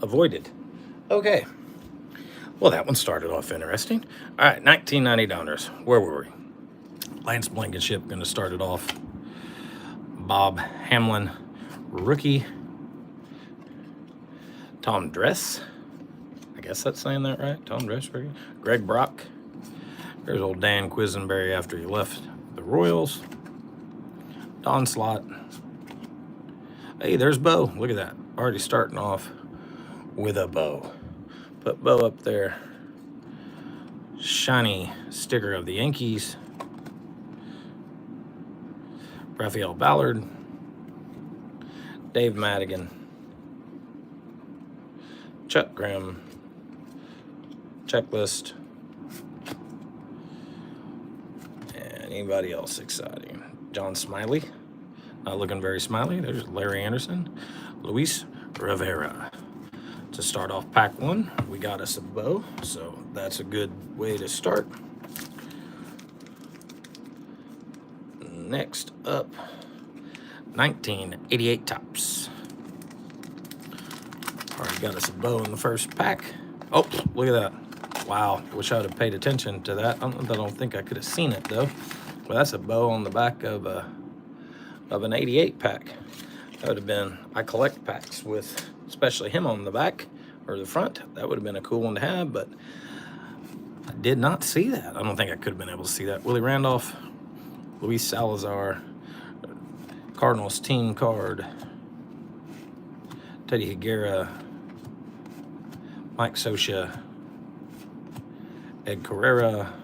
avoided. Okay. Well, that one started off interesting. All right, 1990 Where were we? Lance Blankenship going to start it off. Bob Hamlin, rookie. Tom Dress. I guess that's saying that right. Tom Dress, rookie. Greg Brock. There's old Dan Quisenberry after he left the Royals. Don Slott. Hey, there's Bo. Look at that. Already starting off with a Bo. Put Bo up there. Shiny sticker of the Yankees. Rafael Ballard. Dave Madigan. Chuck Graham. Checklist. And anybody else exciting? John Smiley. Not looking very smiley. There's Larry Anderson. Luis Rivera. To start off pack one, we got us a Bo, so that's a good way to start. Next up, 1988 Topps. Already got us a Bo in the first pack. Oh, look at that. Wow, wish I would have paid attention to that. I don't think I could have seen it though. Well, that's a Bo on the back of an 88 pack. That would have been, I collect packs with especially him on the back or the front. That would have been a cool one to have, but I did not see that. I don't think I could have been able to see that. Willie Randolph, Luis Salazar, Cardinals team card, Teddy Higuera, Mike Scioscia, Ed Carrera,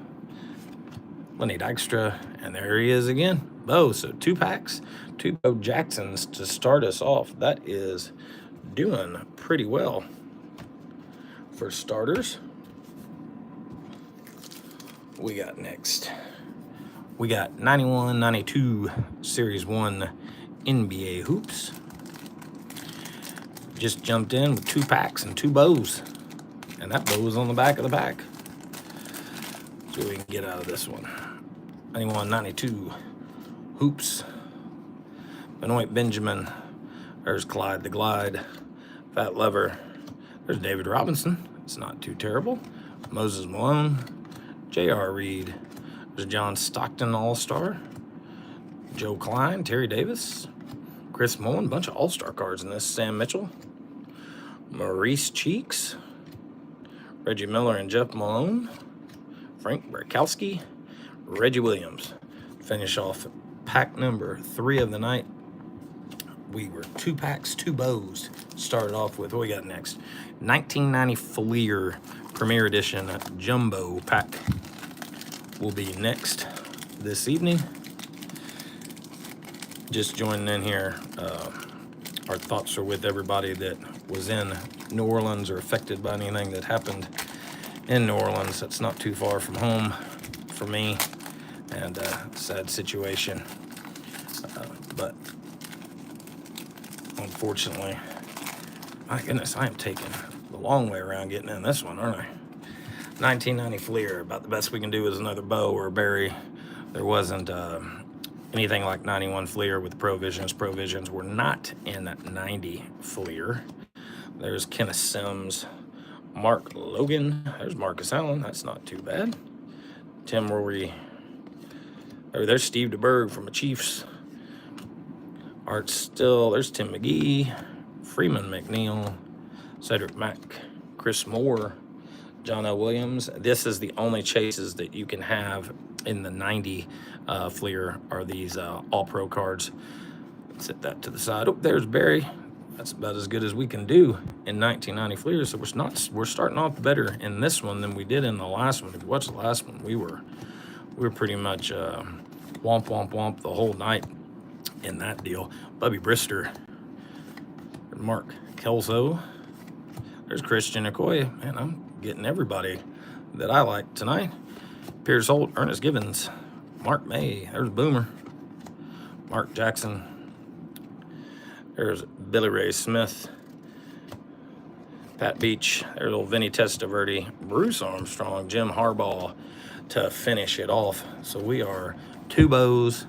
Lenny Dykstra, and there he is again. Bo, so 2 packs, 2 Bo Jacksons to start us off. That is doing pretty well for starters. We got next. We got 91-92 Series 1 NBA Hoops. Just jumped in with 2 packs and 2 Bows. And that Bo is on the back of the pack. See what we can get out of this one. 91-92 Hoops. Benoit Benjamin. There's Clyde the Glide. Fat Lever. There's David Robinson. It's not too terrible. Moses Malone. J.R. Reed. There's John Stockton All-Star. Joe Klein. Terry Davis. Chris Mullen. Bunch of All-Star cards in this. Sam Mitchell. Maurice Cheeks. Reggie Miller and Jeff Malone. Frank Barkowski. Reggie Williams. Finish off pack number 3 of the night. We were 2 packs, 2 Bows. Started off with, what we got next? 1990 Fleer Premier Edition Jumbo pack will be next this evening. Just joining in here. Our thoughts are with everybody that was in New Orleans or affected by anything that happened in New Orleans. That's not too far from home for me, and sad situation. But unfortunately, my goodness, I am taking the long way around getting in this one, aren't I? 1990 Fleer, about the best we can do is another Bo or a Berry. There wasn't anything like 91 Fleer with Provisions. Provisions were not in 90 Fleer. There's Kenneth Sims, Mark Logan. There's Marcus Allen. That's not too bad. Tim Rory. There's Steve DeBerg from the Chiefs. Art Still. There's Tim McGee. Freeman McNeil. Cedric Mack. Chris Moore. John L. Williams. This is the only chases that you can have in the 90 Fleer are these all-pro cards. Set that to the side. Oh, there's Barry. That's about as good as we can do in 1990 Fleer. So we're starting off better in this one than we did in the last one. If you watch the last one, we were pretty much womp womp womp the whole night in that deal. Bubby Brister. Mark Kelso. There's Christian Okoye. Man, I'm getting everybody that I like tonight. Pierce Holt, Ernest Gibbons, Mark May. There's Boomer. Mark Jackson. There's Billy Ray Smith. Pat Beach. There's old Vinny Testaverde. Bruce Armstrong. Jim Harbaugh to finish it off. So we are 2 Bows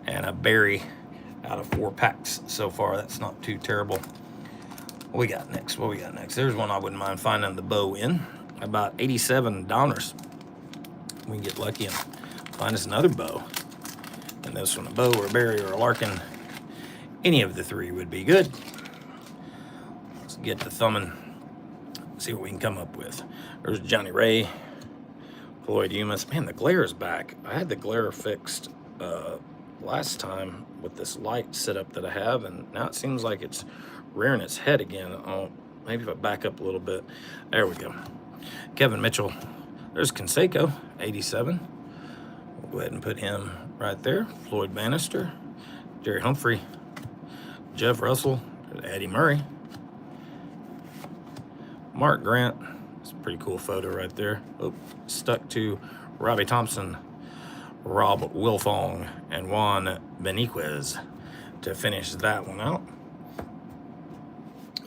and a Berry out of 4 packs so far. That's not too terrible. What we got next? What we got next? There's one I wouldn't mind finding the bow in. About $87. We can get lucky and find us another bow. And this one, a bow or a Barry or a Larkin. Any of the three would be good. Let's get the thumbing. See what we can come up with. There's Johnny Ray. Floyd Umas. Man, the glare is back. I had the glare fixed last time with this light setup that I have, and now it seems like it's rearing its head again. Oh, maybe if I back up a little bit. There we go. Kevin Mitchell. There's Canseco, 87. We'll go ahead and put him right there. Floyd Bannister, Jerry Humphrey, Jeff Russell, Eddie Murray, Mark Grant. It's a pretty cool photo right there. Oh, stuck to Robbie Thompson, Rob Wilfong, and Juan Beniquez to finish that one out.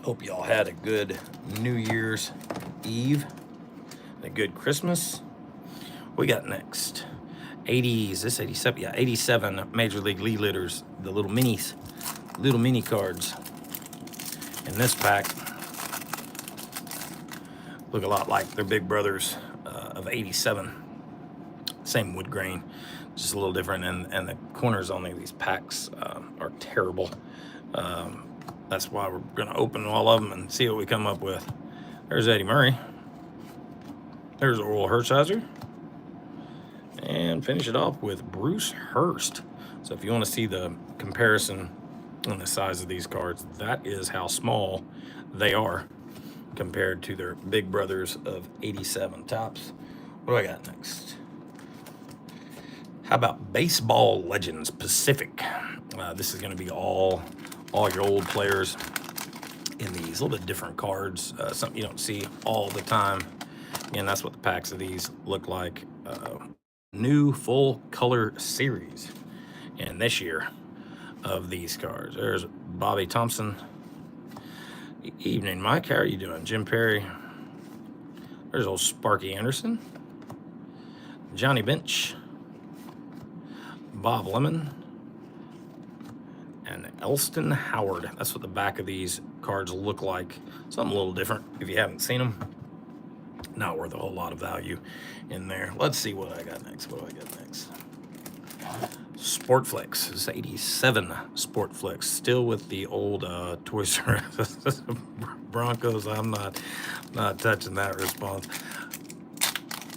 Hope y'all had a good New Year's Eve, a good Christmas. We got next 80s, this 87, yeah, 87 Major League lead litters, the little mini cards in this pack. Look a lot like their big brothers of 87. Same wood grain, just a little different, and the corners on these packs are terrible. That's why we're gonna open all of them and see what we come up with. There's Eddie Murray. There's Oral Hershiser. And finish it off with Bruce Hurst. So if you want to see the comparison on the size of these cards, that is how small they are compared to their big brothers of 87 tops. What do I got next? How about Baseball Legends Pacific? This is going to be all your old players in these a little bit different cards, something you don't see all the time. And that's what the packs of these look like. New full color series in this year of these cards. There's Bobby Thompson. Evening, Mike. How are you doing? Jim Perry. There's old Sparky Anderson. Johnny Bench. Bob Lemon. And Elston Howard. That's what the back of these cards look like. Something a little different if you haven't seen them. Not worth a whole lot of value in there. Let's see what I got next. What do I got next? Sportflix. This is 87 Sportflix. Still with the old Toys R Us Broncos. I'm not touching that response.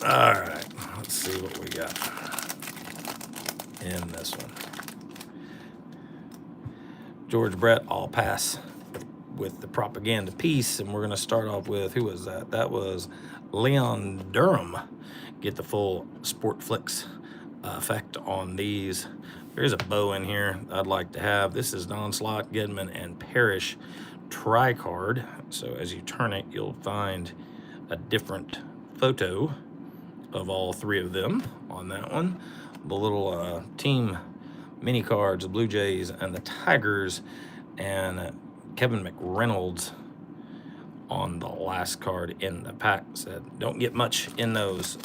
All right. Let's see what we got in this one. George Brett, I'll pass with the propaganda piece, and we're going to start off with, who was that? That was Leon Durham. Get the full Sportflix effect on these. There's a bow in here I'd like to have. This is Don Slott, Gedman, and Parrish tri-card. So as you turn it, you'll find a different photo of all three of them on that one. The little team mini cards, the Blue Jays and the Tigers, and Kevin McReynolds on the last card in the pack. Said don't get much in those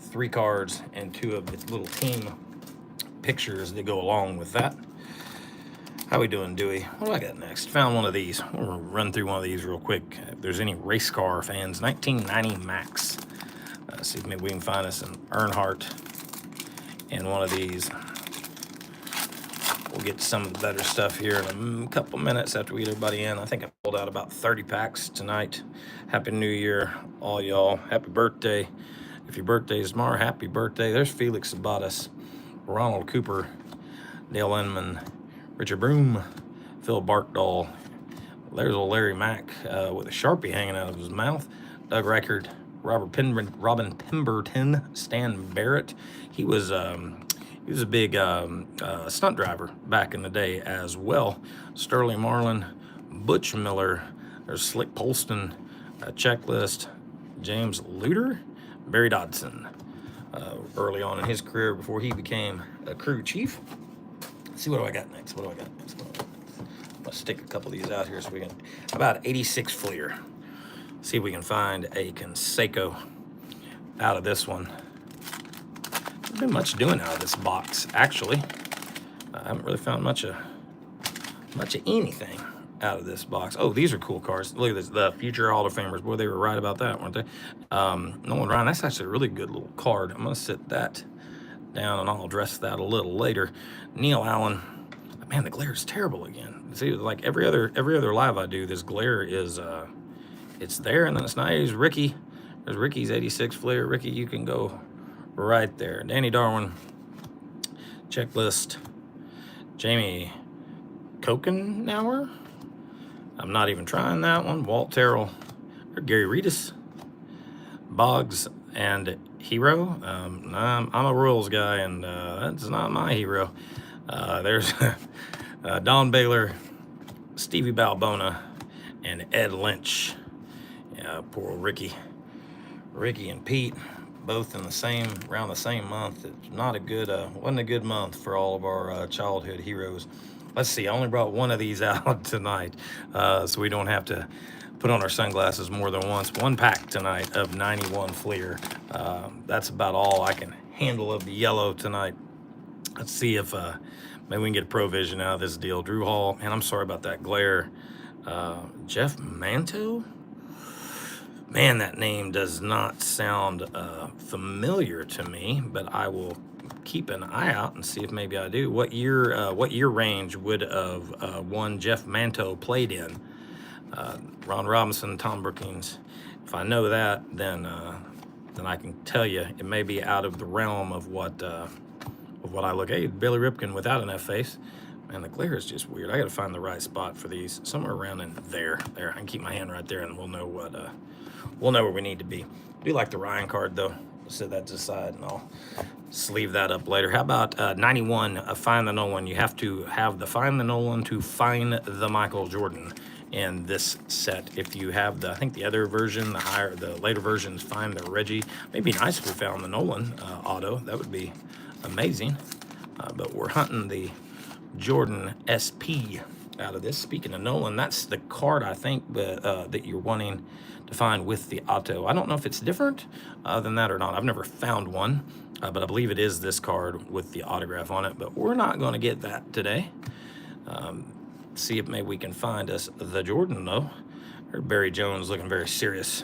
3 cards and 2 of the little team pictures that go along with that. How we doing, Dewey? What do I got next? Found one of these. We're gonna run through one of these real quick. If there's any race car fans, 1990 Max. See if maybe we can find us an Earnhardt in one of these. We'll get to some of the better stuff here in a couple minutes after we get everybody in. I think I pulled out about 30 packs tonight. Happy New Year, all y'all. Happy birthday. If your birthday is tomorrow, happy birthday. There's Felix Sabatis, Ronald Cooper, Dale Inman, Richard Broom, Phil Barkdahl. There's old Larry Mack with a Sharpie hanging out of his mouth. Doug Reichert, Robin Pemberton, Stan Barrett. He was a big stunt driver back in the day as well. Sterling Marlin, Butch Miller, there's Slick Polston, Checklist, James Luter, Barry Dodson, early on in his career before he became a crew chief. Let's see, what do I got next? Let's stick a couple of these out here so we can, about 86 Fleer. See if we can find a Canseco out of this one. There's been much doing out of this box, actually. I haven't really found much of anything out of this box. Oh, these are cool cards. Look at this, the future Hall of Famers. Boy, they were right about that, weren't they? Nolan Ryan, that's actually a really good little card. I'm gonna sit that down and I'll address that a little later. Neil Allen, man, the glare is terrible again. See, like every other live I do, this glare is it's there and then it's nice. Ricky, there's Ricky's 86 Fleer. Ricky, you can go right there. Danny Darwin, checklist. Jamie Kokenauer, I'm not even trying that one. Walt Terrell, or Gary Reedus, Boggs and Hero. I'm a Royals guy, and that's not my hero. There's Don Baylor, Stevie Balbona, and Ed Lynch. Yeah, poor Ricky. Ricky and Pete, both in the same, around the same month. It's not a good, wasn't a good month for all of our childhood heroes. Let's see, I only brought one of these out tonight, so we don't have to put on our sunglasses more than once. One pack tonight of 91 Fleer. That's about all I can handle of the yellow tonight. Let's see if maybe we can get a Provision out of this deal. Drew Hall, and I'm sorry about that glare. Jeff Manto? Man, that name does not sound familiar to me, but I will keep an eye out and see if maybe I do. What year range would have one Jeff Manto played in? Ron Robinson, Tom Brookings. If I know that, then I can tell you it may be out of the realm of what I look. Hey, Billy Ripken without an F face. Man, the glare is just weird. I got to find the right spot for these. Somewhere around in there. There, I can keep my hand right there, and we'll know what we'll know where we need to be. I do like the Ryan card though. I'll set that to the side, and I'll sleeve that up later. How about 91? Find the Nolan. You have to have the Find the Nolan to find the Michael Jordan in this set. If you have the, I think the other version, the later versions, Find the Reggie. It'd be nice if we found the Nolan auto. That would be amazing. But we're hunting the Jordan SP out of this. Speaking of Nolan, that's the card I think that you're wanting to find with the auto. I don't know if it's different than that or not. I've never found one, but I believe it is this card with the autograph on it. But we're not going to get that today. See if maybe we can find us the Jordan though. There's Barry Jones looking very serious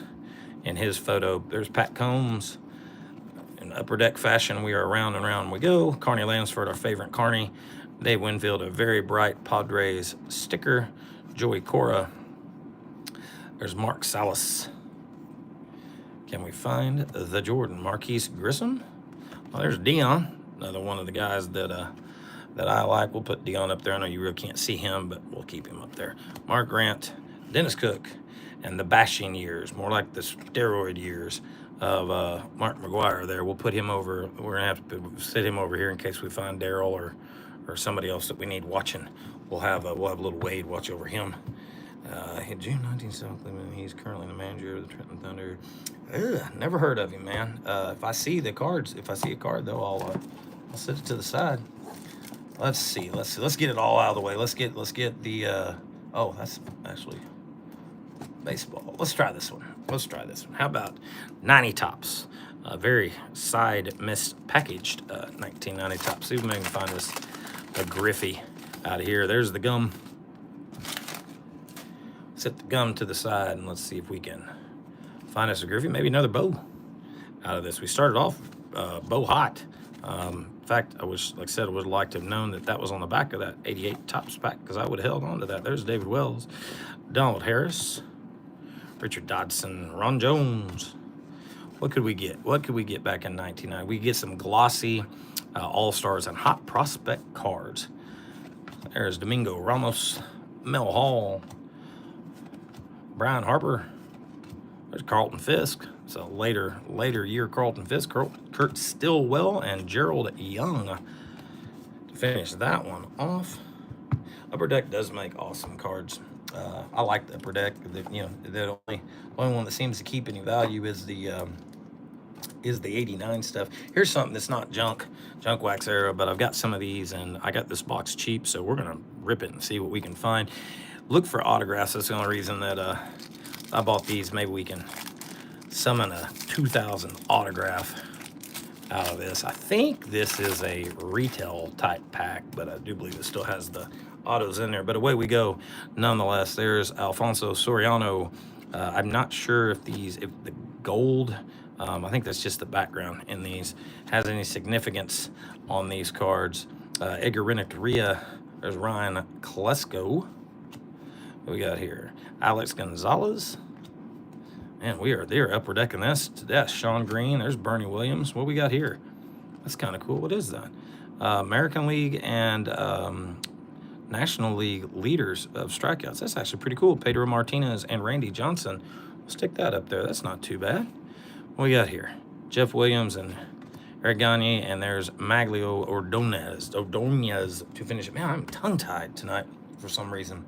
in his photo. There's Pat Combs. In Upper Deck fashion, we are round and round we go. Carney Lansford, our favorite Carney. Dave Winfield, a very bright Padres sticker. Joey Cora. There's Mark Salas. Can we find the Jordan? Marquise Grissom. Well, there's Dion, another one of the guys that I like. We'll put Dion up there. I know you really can't see him, but we'll keep him up there. Mark Grant, Dennis Cook, and the bashing years, more like the steroid years of Mark McGuire there. We'll put him over. We're going to have to sit him over here in case we find Daryl or somebody else that we need watching. We'll have little Wade watch over him. June 1970, he's currently the manager of the Trenton Thunder. Never heard of him, man. If I see a card though, I'll set it to the side. Let's see. Let's get it all out of the way. Let's get the oh, that's actually baseball. Let's try this one. How about 90 Tops? Very side mispackaged 1990 Tops. See if we can find us a Griffey out of here. There's the gum. Set the gum to the side and let's see if we can find us a Griffey. Maybe another Bo out of this. We started off Bo hot. In fact, I wish, like I said, I would have liked to have known that was on the back of that 88 Tops pack because I would have held on to that. There's David Wells, Donald Harris, Richard Dodson, Ron Jones. What could we get? What could we get back in 1990? We get some glossy All-Stars and Hot Prospect cards. There's Domingo Ramos, Mel Hall, Brian Harper. There's Carlton Fisk. It's a later year Carlton Fisk. Kurt Stillwell and Gerald Young to finish that one off. Upper Deck does make awesome cards. I like the Upper Deck. The only one that seems to keep any value is the 89 stuff. Here's something that's not junk wax era, but I've got some of these and I got this box cheap, so we're gonna rip it and see what we can find. Look for autographs. That's the only reason that I bought these. Maybe we can summon a 2000 autograph out of this. I think this is a retail type pack, but I do believe it still has the autos in there, but away we go. Nonetheless, there's Alfonso Soriano. I'm not sure if the gold, I think that's just the background in these, has any significance on these cards. Edgar Renteria. There's Ryan Klesko. What we got here? Alex Gonzalez. Man, they're upper decking this. That's Sean Green. There's Bernie Williams. What we got here? That's kind of cool. What is that? American League and National League leaders of strikeouts. That's actually pretty cool. Pedro Martinez and Randy Johnson. We'll stick that up there. That's not too bad. What we got here? Jeff Williams and Eric Gagne, and there's Maglio Ordonez to finish it. Man, I'm tongue-tied tonight for some reason.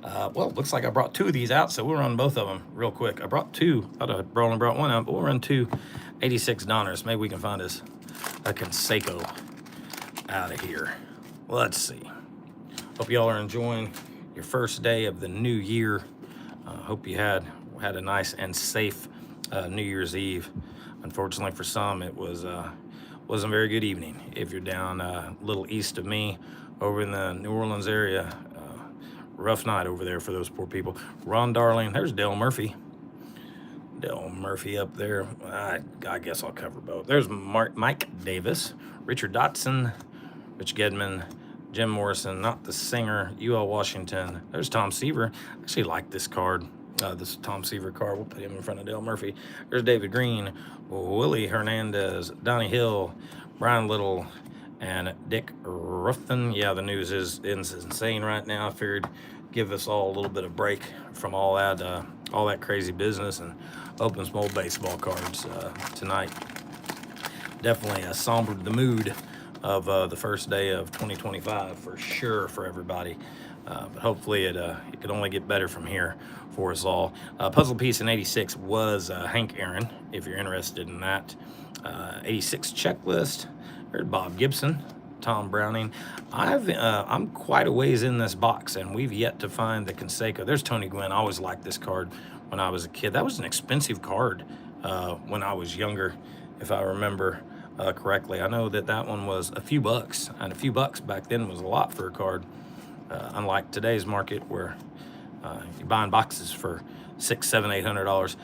Well, looks like I brought 2 of these out, so we'll run both of them real quick. I brought 2. Thought I only brought 1 out, but we'll run 2 86 Donners. Maybe we can find us a Canseco out of here. Let's see. Hope y'all are enjoying your first day of the new year. Hope you had a nice and safe New Year's Eve. Unfortunately for some, it wasn't a very good evening. If you're down a little east of me, over in the New Orleans area, rough night over there for those poor people. Ron Darling, there's Dale Murphy. Dale Murphy up there. I guess I'll cover both. There's Mike Davis, Richard Dotson, Rich Gedman, Jim Morrison, not the singer, UL Washington. There's Tom Seaver. I actually like this card. This Tom Seaver card. We'll put him in front of Dale Murphy. There's David Green, Willie Hernandez, Donnie Hill, Brian Little, and Dick Ruffin. Yeah, the news is insane right now. I figured give us all a little bit of break from all that crazy business and open some old baseball cards tonight. Definitely sombered the mood of the first day of 2025 for sure for everybody. But hopefully it could only get better from here for us all. Puzzle piece in 86 was Hank Aaron, if you're interested in that. 86 checklist. There's Bob Gibson, Tom Browning. I'm quite a ways in this box, and we've yet to find the Canseco. There's Tony Gwynn. I always liked this card when I was a kid. That was an expensive card when I was younger, if I remember correctly. I know that one was a few bucks, and a few bucks back then was a lot for a card. Unlike today's market where you're buying boxes for $600, $700, $800.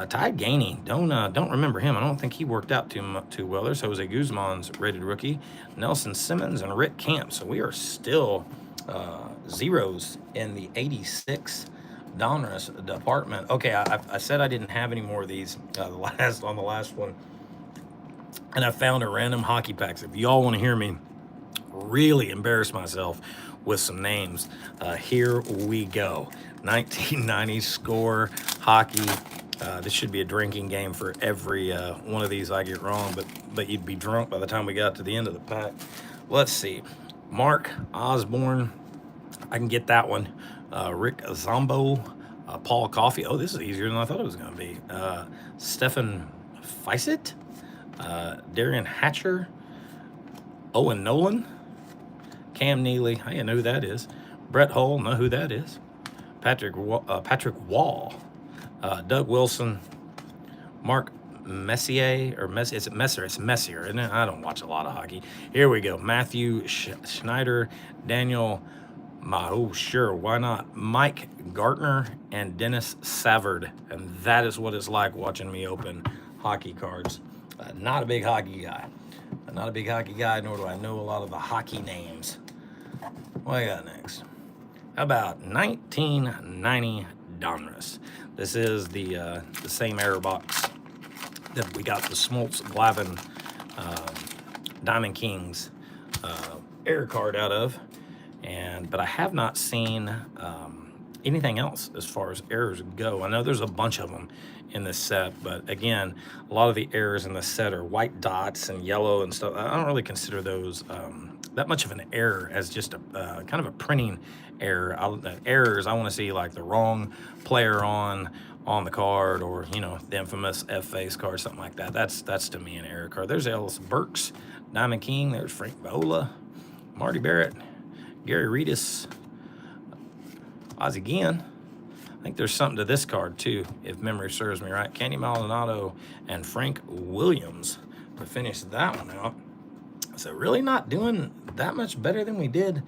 Ty Gainey, don't remember him. I don't think he worked out too well. There's Jose Guzman's rated rookie, Nelson Simmons, and Rick Camp. So we are still zeros in the 86 Donruss department. Okay, I said I didn't have any more of these on the last one, and I found a random hockey packs. If y'all want to hear me really embarrass myself with some names, here we go. 1990 score hockey. This should be a drinking game for every one of these I get wrong, but you'd be drunk by the time we got to the end of the pack. Let's see. Mark Osborne, I can get that one. Rick Zombo, Paul Coffey. Oh, this is easier than I thought it was going to be. Stefan Feiset, Darian Hatcher, Owen Nolan, Cam Neely. I know who that is. Brett Hull, know who that is. Patrick Wall, Doug Wilson, Mark Messier, or is it Messer? It's Messier, isn't it? I don't watch a lot of hockey. Here we go. Matthew Schneider, Daniel, sure, why not? Mike Gartner and Dennis Savard. And that is what it's like watching me open hockey cards. Not a big hockey guy. Not a big hockey guy, nor do I know a lot of the hockey names. What I got next? How about 1990 Donruss? This is the same error box that we got the Smoltz Glavin Diamond Kings error card out of, but I have not seen anything else as far as errors go. I know there's a bunch of them in this set, but again, a lot of the errors in the set are white dots and yellow and stuff. I don't really consider those that much of an error as just a kind of a printing error. Errors, I want to see like the wrong player on the card, or the infamous F-face card, something like that. That's to me an error card. There's Ellis Burks, Diamond King. There's Frank Viola, Marty Barrett, Gary Redus, Ozzie Guillen. I think there's something to this card too, if memory serves me right. Candy Maldonado and Frank Williams to finish that one out. So really not doing that much better than we did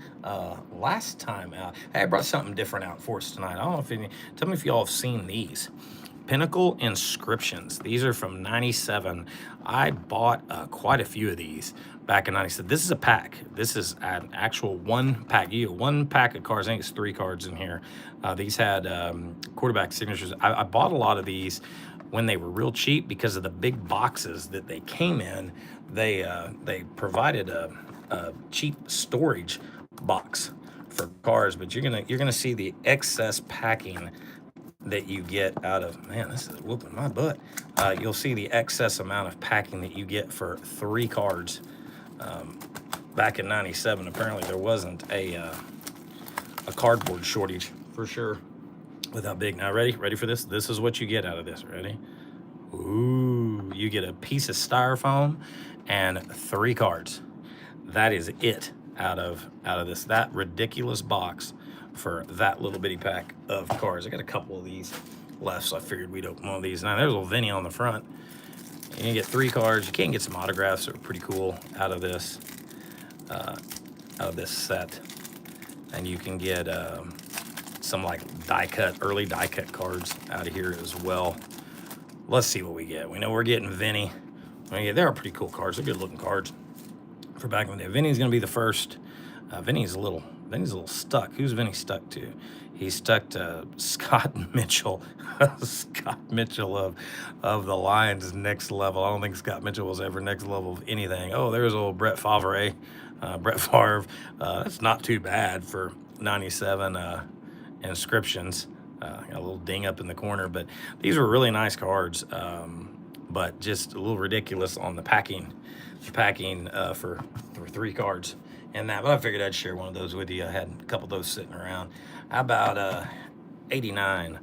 last time out. Hey, I brought something different out for us tonight. I don't know if any, tell me if y'all have seen these. Pinnacle Inscriptions. These are from 97. I bought quite a few of these back in 97. This is a pack. This is an actual one pack. You get one pack of cards. I think it's 3 cards in here. These had quarterback signatures. I bought a lot of these when they were real cheap because of the big boxes that they came in. They provided a cheap storage box for cars, but you're gonna see the excess packing that you get out of, man, this is whooping my butt. You'll see the excess amount of packing that you get for 3 cards. Back in 97, apparently there wasn't a cardboard shortage for sure with how big. Now, ready for this? This is what you get out of this. Ready? Ooh, you get a piece of styrofoam and 3 cards. That is it out of this, that ridiculous box for that little bitty pack of cards. I got a couple of these left, so I figured we'd open one of these. Now there's a little Vinny on the front. You get 3 cards. You can get some autographs that are pretty cool out of this set, and you can get some like early die cut cards out of here as well. Let's see what we get. We know we're getting Vinny. They're pretty cool cards. They're good looking cards for back in the day. Vinny's gonna be the first. Vinny's a little stuck. Who's Vinny stuck to? He's stuck to Scott Mitchell. Scott Mitchell of the Lions next level. I don't think Scott Mitchell was ever next level of anything. Oh, there's old Brett Favre. Brett Favre. That's not too bad for 97 inscriptions. Got a little ding up in the corner, but these were really nice cards. But just a little ridiculous on the packing. For 3 cards. And that, but I figured I'd share one of those with you. I had a couple of those sitting around. How about 89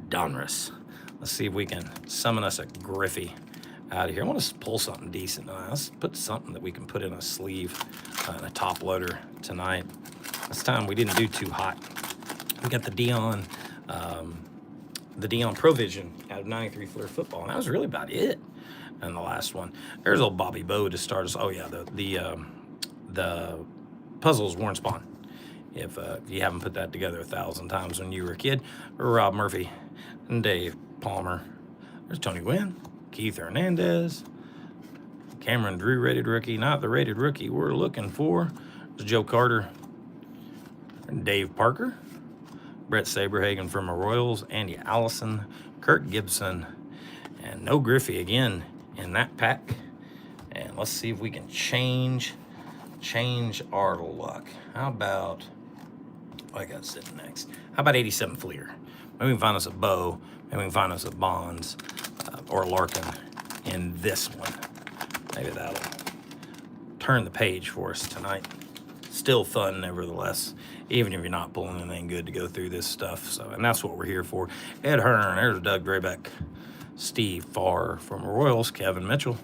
Donruss? Let's see if we can summon us a Griffey out of here. I want to pull something decent. Let's put something that we can put in a sleeve and a top loader tonight. This time we didn't do too hot. We got the Dion Provision out of 93 Fleer Football, and that was really about it. And the last one, there's old Bobby Bowe to start us. Oh yeah, the Puzzles Warren Spawn. If you haven't put that together 1,000 times when you were a kid, Rob Murphy and Dave Palmer. There's Tony Gwynn, Keith Hernandez, Cameron Drew, rated rookie. Not the rated rookie we're looking for. There's Joe Carter and Dave Parker, Brett Saberhagen from the Royals, Andy Allison, Kirk Gibson, and no Griffey again in that pack. And let's see if we can change our luck. How about, I got sitting next. How about 87 Fleer? Maybe we can find us a Bow. Maybe we can find us a Bonds or a Larkin in this one. Maybe that'll turn the page for us tonight. Still fun, nevertheless, even if you're not pulling anything good to go through this stuff. So, and that's what we're here for. Ed Hearn, there's Doug Graybeck, Steve Farr from Royals, Kevin Mitchell,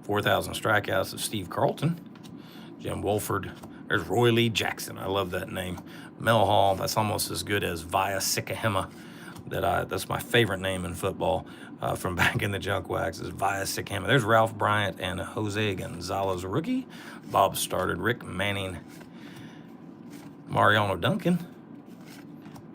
4,000 strikeouts of Steve Carlton, Jim Wolford. There's Roy Lee Jackson. I love that name. Mel Hall. That's almost as good as Via Sikahema. That's my favorite name in football from back in the junk wax is Via Sikahema. There's Ralph Bryant and Jose Gonzalez, rookie. Bob started. Rick Manning, Mariano Duncan,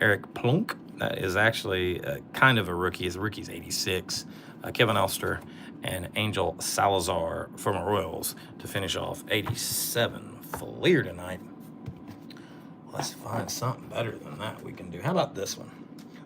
Eric Plunk. That is actually kind of a rookie. His rookie's 86. Kevin Elster and Angel Salazar from the Royals to finish off 87 Fleer tonight. Let's find something better than that we can do. How about this one?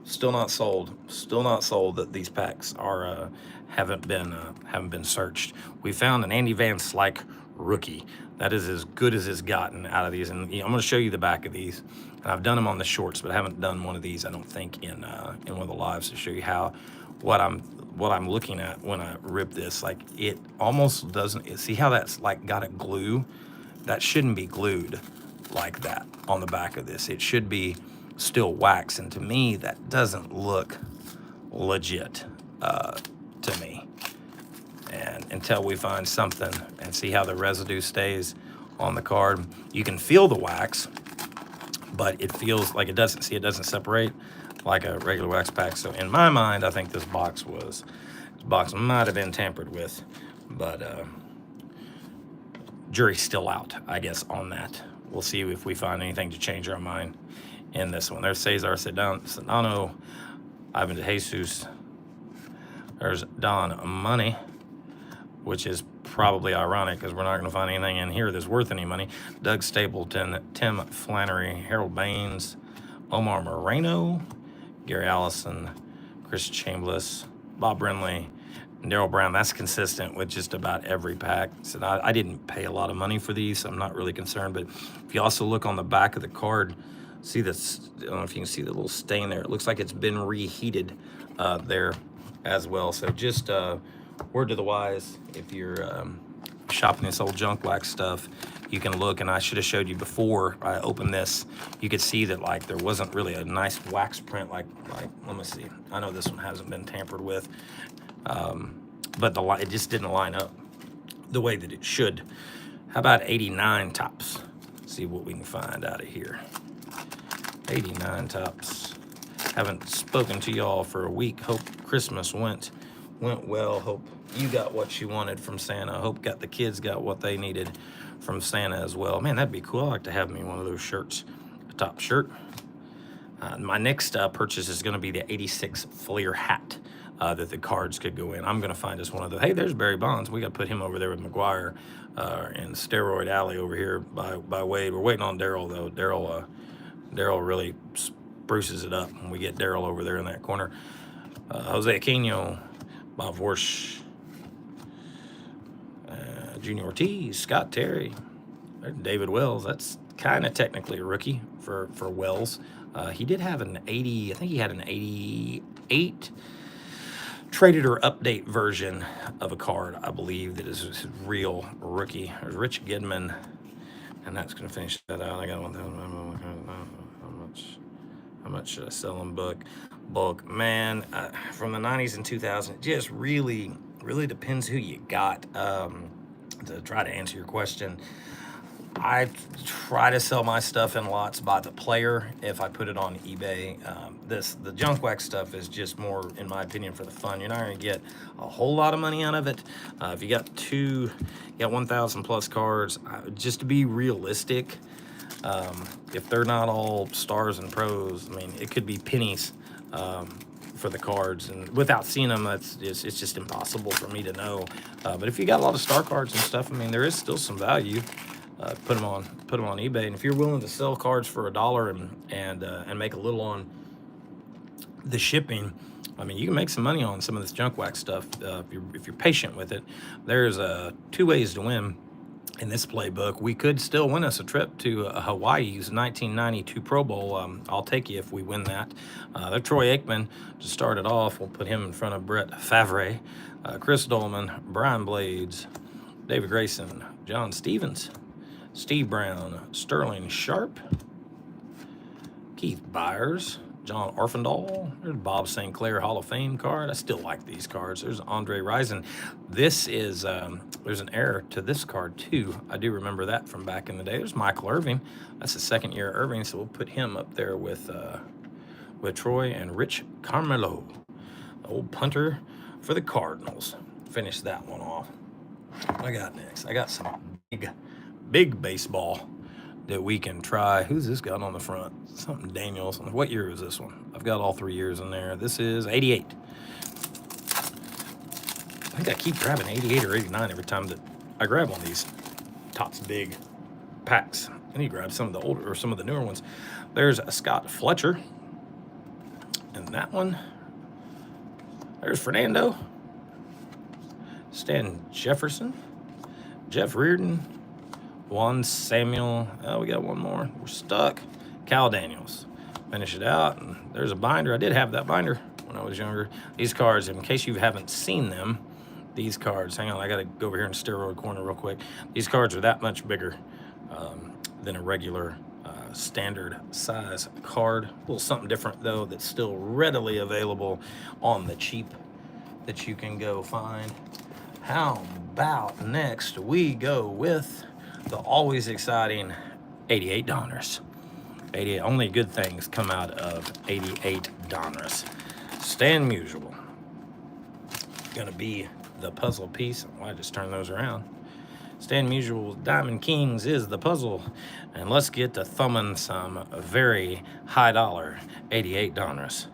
Still not sold. Still not sold. That these packs are haven't been searched. We found an Andy Van Slyke rookie. That is as good as it's gotten out of these. And I'm going to show you the back of these. And I've done them on the shorts, but I haven't done one of these, I don't think, in one of the lives to show you what I'm looking at when I rip this. Like, it almost doesn't. See how that's like got a glue? That shouldn't be glued like that on the back of this. It should be still wax, and to me that doesn't look legit to me. And until we find something and see how the residue stays on the card, you can feel the wax, but it feels like it doesn't separate like a regular wax pack. So in my mind, I think this box might have been tampered with, but jury's still out, I guess, on that. We'll see if we find anything to change our mind in this one. There's Cesar Sedano, Ivan De Jesus. There's Don Money, which is probably ironic because we're not going to find anything in here that's worth any money. Doug Stapleton, Tim Flannery, Harold Baines, Omar Moreno, Gary Allison, Chris Chambliss, Bob Brenly, and Daryl Brown. That's consistent with just about every pack. So I didn't pay a lot of money for these, so I'm not really concerned. But if you also look on the back of the card, see this, I don't know if you can see the little stain there. It looks like it's been reheated there as well. So just word to the wise, if you're shopping this old junk wax stuff, you can look, and I should have showed you before I opened this, you could see that like there wasn't really a nice wax print like let me see. I know this one hasn't been tampered with, but it just didn't line up the way that it should. How about 89 tops? Let's see what we can find out of here. 89 tops. Haven't spoken to y'all for a week. Hope Christmas went well. Hope you got what you wanted from Santa. Hope the kids got what they needed from Santa as well. Man, that'd be cool. I'd like to have me one of those shirts, a top shirt. My next purchase is going to be the 86 Fleer hat that the cards could go in. I'm going to find us one of those. Hey, there's Barry Bonds. We got to put him over there with McGuire in Steroid Alley over here by Wade. We're waiting on Daryl, though. Daryl really spruces it up when we get Daryl over there in that corner. Jose Aquino, Bob Vorsch, Junior Ortiz, Scott Terry, David Wells. That's kind of technically a rookie for Wells. He did have an 80, I think he had an 88 traded or update version of a card, I believe, that is his real rookie. There's Rich Gidman, and that's going to finish that out. I got 1,000. How much should I sell in bulk? Man, from the 90s and 2000s, it just really depends who you got. To try to answer your question, I try to sell my stuff in lots by the player if I put it on eBay. The junk wax stuff is just more, in my opinion, for the fun. You're not going to get a whole lot of money out of it. If you got 1,000 plus cards, just to be realistic, if they're not all stars and pros, I mean, it could be pennies for the cards, and without seeing them, it's just impossible for me to know. But if you got a lot of star cards and stuff, I mean, there is still some value. Put them on eBay, and if you're willing to sell cards for $1 and make a little on the shipping, I mean, you can make some money on some of this junk wax stuff if you're patient with it. There's 2 ways to win in this playbook. We could still win us a trip to Hawaii's 1992 Pro Bowl. I'll take you if we win that. Troy Aikman to start it off. We'll put him in front of Brett Favre, Chris Dolman, Brian Blades, David Grayson, John Stevens, Steve Brown, Sterling Sharp, Keith Byers, John Orfendahl. There's Bob St. Clair Hall of Fame card. I still like these cards. There's Andre Rison. This is, there's an error to this card too. I do remember that from back in the day. There's Michael Irving. That's the second year Irving, so we'll put him up there with Troy and Rich Carmelo, the old punter for the Cardinals. Finish that one off. What I got next? I got some big baseball that we can try. Who's this got on the front? Something Daniels. What year is this one? I've got all 3 years in there. This is 88. I think I keep grabbing 88 or 89 every time that I grab one of these Topps big packs. I need to grab some of the older or some of the newer ones. There's a Scott Fletcher. And that one. There's Fernando. Stan Jefferson. Jeff Reardon. Juan Samuel. Oh, we got one more. We're stuck. Cal Daniels. Finish it out. And there's a binder. I did have that binder when I was younger. These cards, in case you haven't seen them, these cards, hang on, I got to go over here in steroid corner real quick. These cards are that much bigger than a regular standard size card. A little something different, though, that's still readily available on the cheap that you can go find. How about next we go with the always exciting 88 Donruss. 88, only good things come out of 88 Donruss. Stan Musial. Gonna be the puzzle piece. Why just turn those around? Stan Musial's Diamond Kings is the puzzle. And let's get to thumbing some very high dollar $88.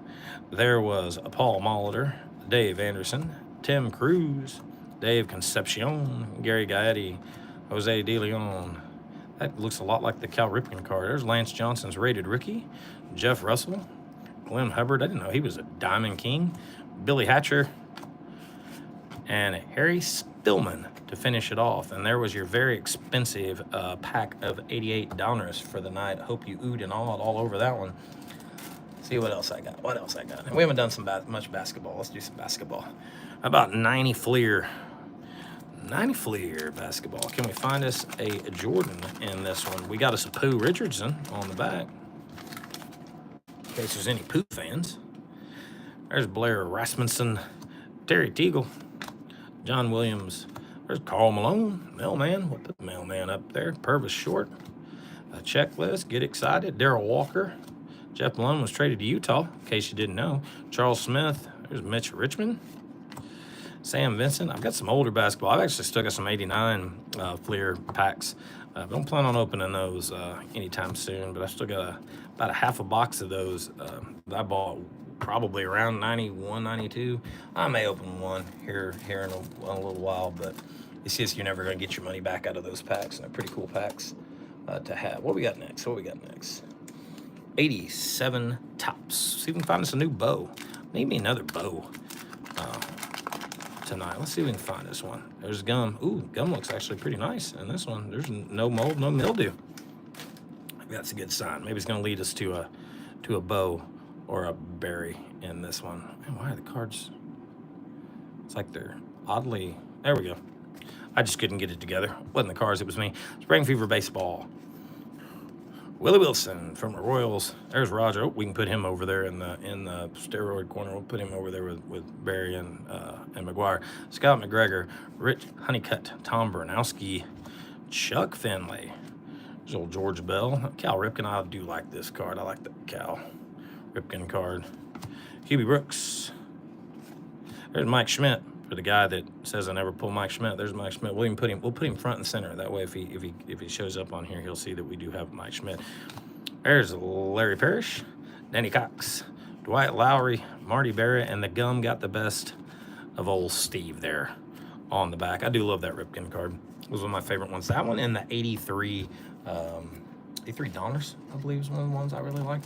There was Paul Molitor, Dave Anderson, Tim Cruz, Dave Concepcion, Gary Gaetti, Jose De Leon. That looks a lot like the Cal Ripken card. There's Lance Johnson's rated rookie, Jeff Russell, Glenn Hubbard. I didn't know he was a Diamond King. Billy Hatcher, and Harry Spillman to finish it off. And there was your very expensive pack of $88 for the night. Hope you oohed and awed all over that one. See what else I got. What else I got? And we haven't done much basketball. Let's do some basketball. How about 90 Fleer? 90 Fleer basketball. Can we find us a Jordan in this one? We got us a Pooh Richardson on the back, in case there's any Pooh fans. There's Blair Rasmussen, Terry Teagle, John Williams. There's Carl Malone, Mailman. We'll put the Mailman up there. Purvis Short, a checklist. Get excited. Darrell Walker. Jeff Malone was traded to Utah, in case you didn't know. Charles Smith. There's Mitch Richmond. Sam Vincent. I've got some older basketball. I've actually still got some 89 Fleer packs. Don't plan on opening those anytime soon, but I still got about a half a box of those that I bought probably around 91, 92. I may open one here in a little while, but it's just you're never going to get your money back out of those packs. And they're pretty cool packs to have. What we got next? 87 Tops. See if we can find us a new bow. Need me another bow tonight. Let's see if we can find this one. There's gum. Ooh, gum looks actually pretty nice. And this one, there's no mold, no mildew. Maybe that's a good sign. Maybe it's going to lead us to a bow or a berry in this one. Man, why are the cards? It's like they're oddly. There we go. I just couldn't get it together. It wasn't the cards, it was me. Spring Fever Baseball. Willie Wilson from the Royals. There's Roger. Oh, we can put him over there in the steroid corner. We'll put him over there with Barry and McGuire. Scott McGregor, Rich Honeycutt, Tom Bernowski, Chuck Finley. There's old George Bell. Cal Ripken. I do like this card. I like the Cal Ripken card. Hubie Brooks. There's Mike Schmidt. For the guy that says I never pull Mike Schmidt, there's Mike Schmidt. We'll put him front and center. That way, if he shows up on here, he'll see that we do have Mike Schmidt. There's Larry Parrish, Danny Cox, Dwight Lowry, Marty Barrett, and the gum got the best of old Steve there on the back. I do love that Ripken card. It was one of my favorite ones. That one and the 83 Donners, I believe, is one of the ones I really like.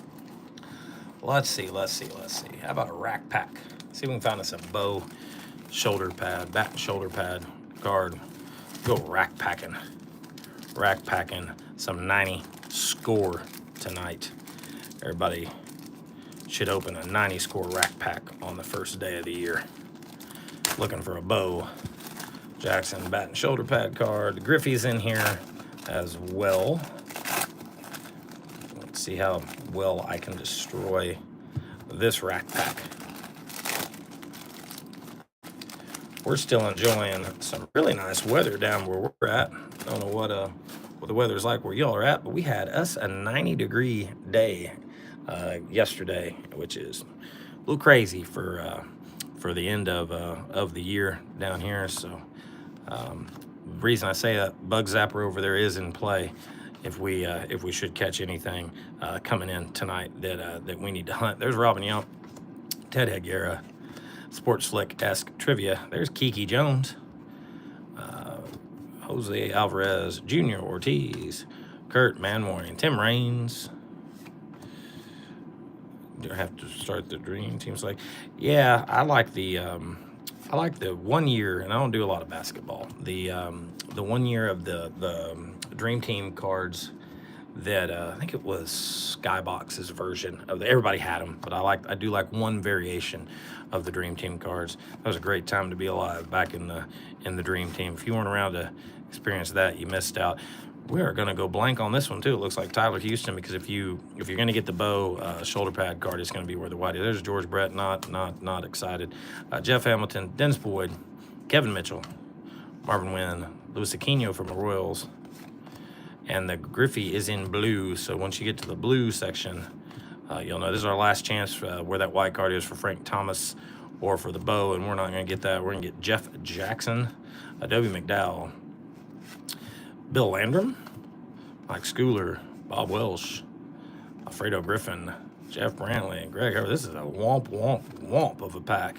Let's see. How about a rack pack? See if we can find us a bow. Shoulder pad, back and shoulder pad card. Go rack packing some 90 score tonight. Everybody should open a 90 score rack pack on the first day of the year. Looking for a Bo Jackson bat and shoulder pad card. Griffey's in here as well. Let's see how well I can destroy this rack pack. We're still enjoying some really nice weather down where we're at. I don't know what the weather's like where y'all are at, but we had us a 90-degree day yesterday, which is a little crazy for the end of the year down here. So the reason I say that bug zapper over there is in play if we should catch anything coming in tonight that we need to hunt. There's Robin Yump, Ted Higuera. Sports Slick-esque trivia. There's Kiki Jones, Jose Alvarez, Junior Ortiz, Kurt Manmoy, Tim Raines. Do I have to start the dream teams? Like, yeah, I like the 1 year, and I don't do a lot of basketball. The 1 year of the dream team cards that I think it was Skybox's version of everybody had them, but I do like one variation of the Dream Team cards. That was a great time to be alive back in the Dream Team. If you weren't around to experience that, you missed out. We are going to go blank on this one too. It looks like Tyler Houston, because if you're going to get the Bo shoulder pad card, it's going to be where the white is. There's George Brett, not excited. Jeff Hamilton, Dennis Boyd, Kevin Mitchell, Marvin Wynn, Luis Aquino from the Royals. And the Griffey is in blue, so once you get to the blue section, you'll know this is our last chance where that white card is for Frank Thomas or for the Bo, and we're not going to get that. We're going to get Jeff Jackson, Adobe McDowell, Bill Landrum, Mike Schooler, Bob Welsh, Alfredo Griffin, Jeff Brantley, Greg Harper. This is a womp, womp, womp of a pack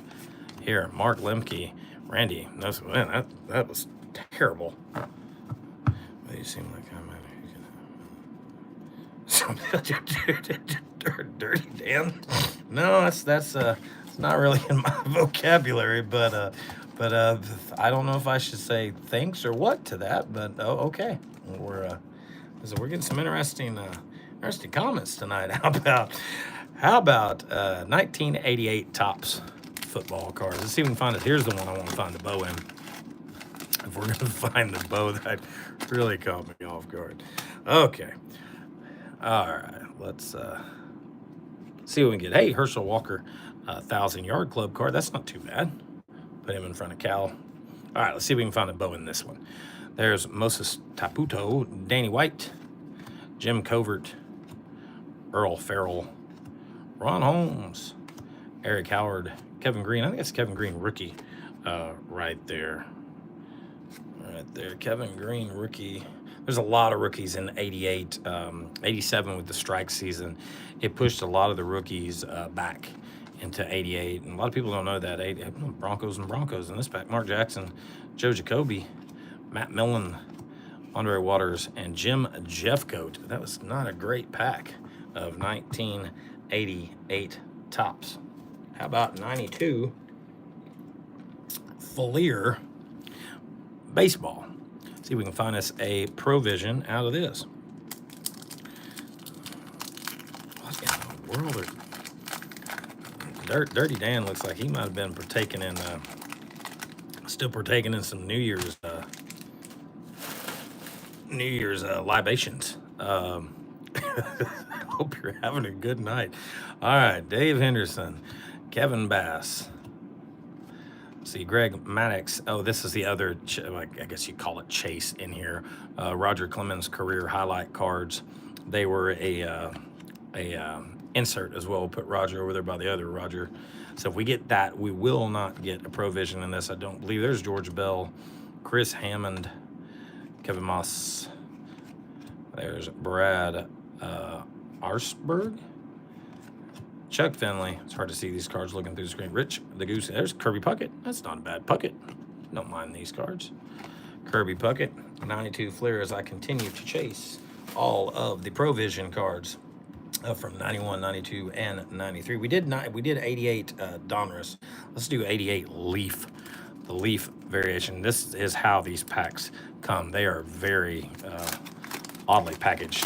here. Mark Lemke, Randy. Man, that was terrible. You seem like I'm Dirty Dan. No, that's it's not really in my vocabulary, but I don't know if I should say thanks or what to that, but okay. We're getting some interesting comments tonight. How about 1988 Topps football cards? Let's see if we can find it. Here's the one I want to find the bow in. If we're going to find the bow, that really caught me off guard. Okay. All right. Let's see what we can get. Hey, Herschel Walker, 1,000-yard club card. That's not too bad. Put him in front of Cal. All right. Let's see if we can find a bow in this one. There's Moses Taputo, Danny White, Jim Covert, Earl Farrell, Ron Holmes, Eric Howard, Kevin Green. I think that's Kevin Green rookie right there. Right there, Kevin Green rookie. There's a lot of rookies in 88, 87 with the strike season. It pushed a lot of the rookies back into 88. And a lot of people don't know that. Broncos in this pack. Mark Jackson, Joe Jacoby, Matt Millen, Andre Waters, and Jim Jeffcoat. That was not a great pack of 1988 Topps. How about 92 Fleer baseball? See if we can find us a Provision out of this. What in the world are... Dirty Dan looks like he might have been still partaking in some New Year's libations. Hope you're having a good night. All right, Dave Henderson, Kevin Bass. See, Greg Maddox. Oh, this is the other, I guess you call it chase in here. Roger Clemens career highlight cards. They were a insert as well. We'll put Roger over there by the other Roger. So if we get that, we will not get a Provision in this. I don't believe. There's George Bell, Chris Hammond, Kevin Moss. There's Brad Arsberg, Chuck Finley. It's hard to see these cards looking through the screen. Rich the Goose. There's Kirby Puckett. That's not a bad Puckett. Don't mind these cards. Kirby Puckett. 92 Fleer as I continue to chase all of the Provision cards from 91, 92, and 93. We did 88 Donruss. Let's do 88 Leaf. The Leaf variation. This is how these packs come. They are very oddly packaged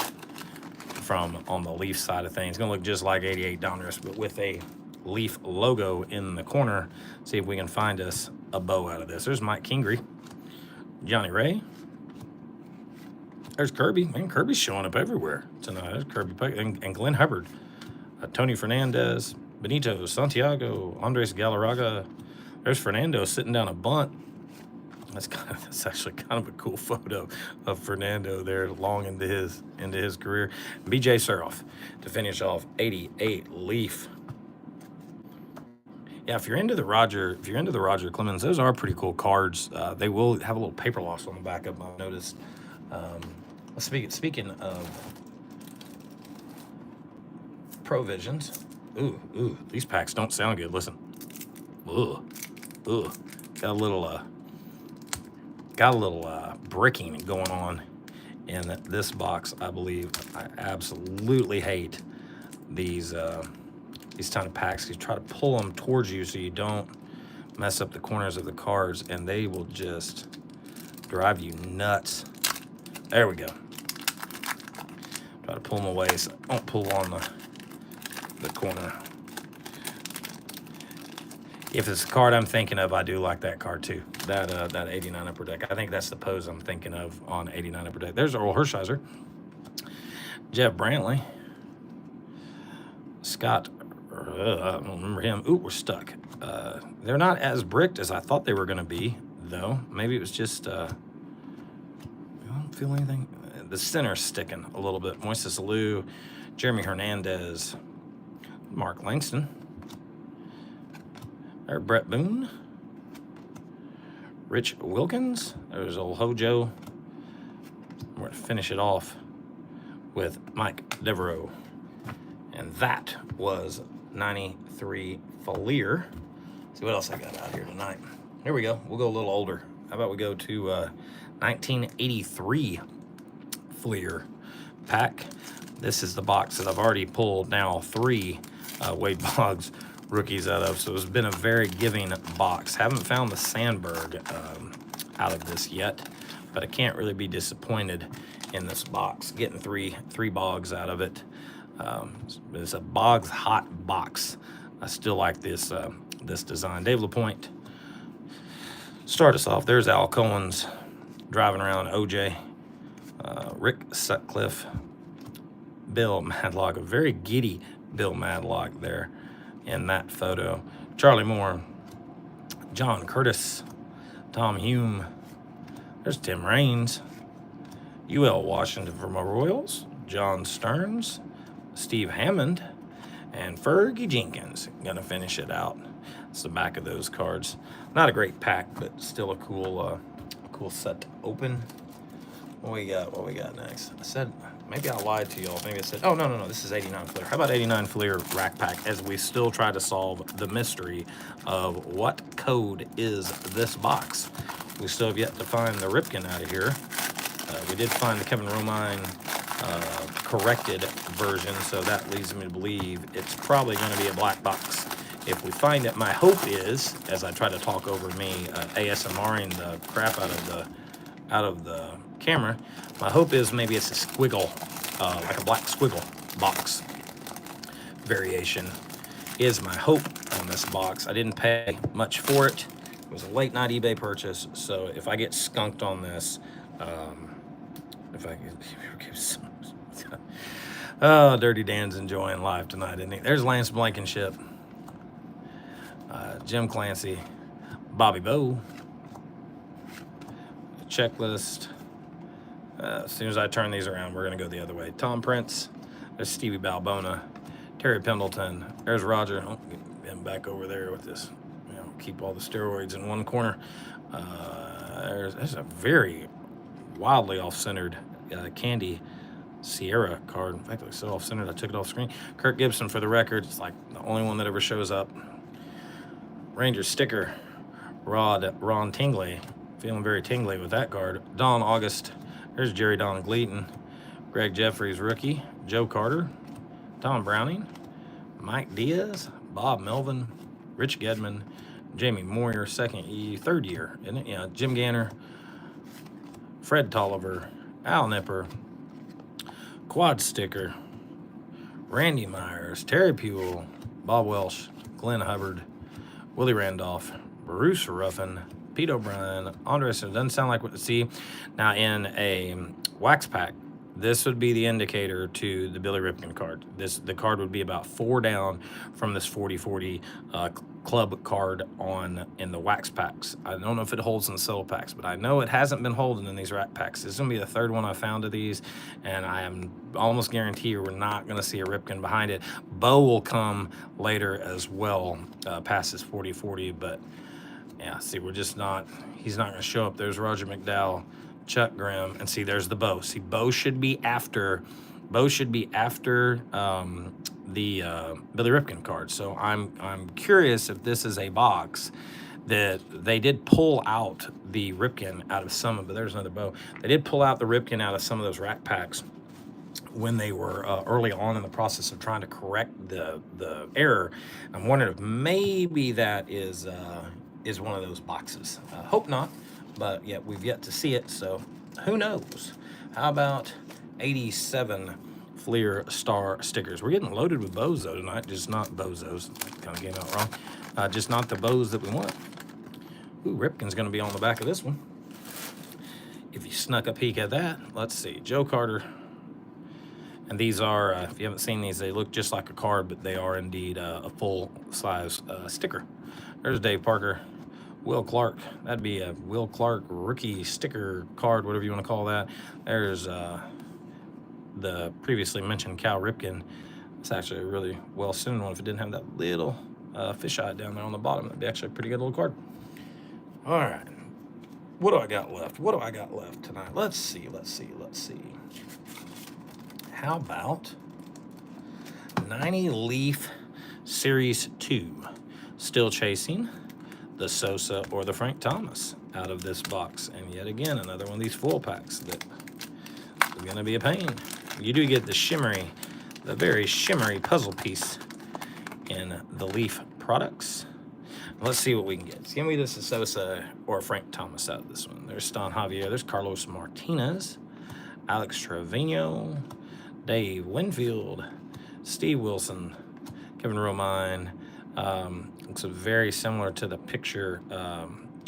from on the Leaf side of things. It's going to look just like 88 Donruss, but with a Leaf logo in the corner. See if we can find us a bow out of this. There's Mike Kingery, Johnny Ray. There's Kirby. Man, Kirby's showing up everywhere tonight. There's Kirby and Glenn Hubbard, Tony Fernandez, Benito Santiago, Andres Galarraga. There's Fernando sitting down a bunt. That's actually kind of a cool photo of Fernando there, long into his career. BJ Suroff to finish off 88 Leaf. Yeah, if you're into the Roger Clemens, those are pretty cool cards. They will have a little paper loss on the back of them, I've noticed. Speaking of Provisions, ooh, these packs don't sound good. Listen, ooh, got a little bricking going on in this box, I believe. I absolutely hate these kind of packs. You try to pull them towards you so you don't mess up the corners of the cards, and they will just drive you nuts. There we go. Try to pull them away so I don't pull on the corner. If it's a card I'm thinking of, I do like that card too. That 89 Upper Deck. I think that's the pose I'm thinking of on 89 Upper Deck. There's Earl Hershiser, Jeff Brantley, Scott. I don't remember him. Ooh, we're stuck. They're not as bricked as I thought they were going to be, though. Maybe it was just. I don't feel anything. The center's sticking a little bit. Moises Alou, Jeremy Hernandez, Mark Langston. There's Brett Boone, Rich Wilkins. There's old Hojo. We're going to finish it off with Mike Devereaux. And that was 93 Fleer. See what else I got out here tonight. Here we go. We'll go a little older. How about we go to 1983 Fleer pack. This is the box that I've already pulled now 3 Wade Boggs rookies out of. So it's been a very giving box. Haven't found the Sandberg out of this yet, but I can't really be disappointed in this box. Getting three Boggs out of it. It's a Boggs hot box. I still like this this design. Dave LaPointe. Start us off. There's Al Cohen's driving around OJ. Rick Sutcliffe. Bill Madlock. A very giddy Bill Madlock there in that photo. Charlie Moore. John Curtis. Tom Hume. There's Tim Raines. UL Washington from my Royals. John Stearns. Steve Hammond. And Fergie Jenkins. Gonna finish it out. It's the back of those cards. Not a great pack, but still a cool set to open. What we got next? I said, maybe I lied to y'all. Maybe I said, oh, no, this is 89 Fleer. How about 89 Fleer rack pack as we still try to solve the mystery of what code is this box? We still have yet to find the Ripken out of here. We did find the Kevin Romine corrected version, so that leads me to believe it's probably going to be a black box. If we find it, my hope is, as I try to talk over me ASMRing the crap out of the camera, my hope is maybe it's a squiggle, like a black squiggle box variation is my hope on this box. I didn't pay much for it. It was a late night eBay purchase, so if I get skunked on this, oh, Dirty Dan's enjoying life tonight, isn't he? There's Lance Blankenship, Jim Clancy, Bobby Bowe, checklist. As soon as I turn these around, we're going to go the other way. Tom Prince, there's Stevie Balbona, Terry Pendleton, there's Roger. Oh, get him back over there with this, keep all the steroids in one corner. There's a very wildly off-centered Candy Sierra card. In fact, it was so off-centered I took it off screen. Kirk Gibson, for the record, it's like the only one that ever shows up. Rangers sticker, Ron Tingley. Feeling very tingly with that card. Don August. There's Jerry Don Gleaton. Greg Jeffries, rookie. Joe Carter. Tom Browning. Mike Diaz. Bob Melvin. Rich Gedman. Jamie Moyer, third year, isn't it? Yeah, Jim Ganner. Fred Tolliver. Al Nipper. Quad sticker. Randy Myers. Terry Puel. Bob Welsh. Glenn Hubbard. Willie Randolph. Bruce Ruffin. Pete O'Brien, Andres. It doesn't sound like what to see. Now in a wax pack, this would be the indicator to the Billy Ripken card. The card would be about 4 down from this 40-40 club card in the wax packs. I don't know if it holds in the solo packs, but I know it hasn't been holding in these rack packs. This is gonna be the 3rd one I found of these, and I am almost guarantee we're not gonna see a Ripken behind it. Bo will come later as well, past this 40-40, but yeah, see, he's not going to show up. There's Roger McDowell, Chuck Grimm, and see, there's the Bo. See, Bo should be after the Billy Ripken card. So I'm curious if this is a box that they did pull out the Ripken out of some of it. There's another Bo. They did pull out the Ripken out of some of those rack packs when they were early on in the process of trying to correct the error. I'm wondering if maybe that is one of those boxes. Hope not, but yet we've yet to see it, so who knows? How about 87 Fleer Star stickers? We're getting loaded with bows though tonight, just not bozos. Kind of came out wrong. Just not the bows that we want. Ooh, Ripken's gonna be on the back of this one. If you snuck a peek at that, let's see. Joe Carter. And these are, if you haven't seen these, they look just like a card, but they are indeed a full-size sticker. There's Dave Parker. Will Clark, that'd be a Will Clark rookie sticker card, whatever you want to call that. There's the previously mentioned Cal Ripken. It's actually a really well-scented one. If it didn't have that little fisheye down there on the bottom, that'd be actually a pretty good little card. All right. What do I got left? What do I got left tonight? Let's see. How about 90 Leaf Series 2? Still chasing the Sosa or the Frank Thomas out of this box. And yet again, another one of these full packs that is going to be a pain. You do get the very shimmery puzzle piece in the Leaf products. Let's see what we can get. It's going to be this Sosa or Frank Thomas out of this one. There's Stan Javier. There's Carlos Martinez. Alex Trevino. Dave Winfield. Steve Wilson. Kevin Romine. Looks very similar to the picture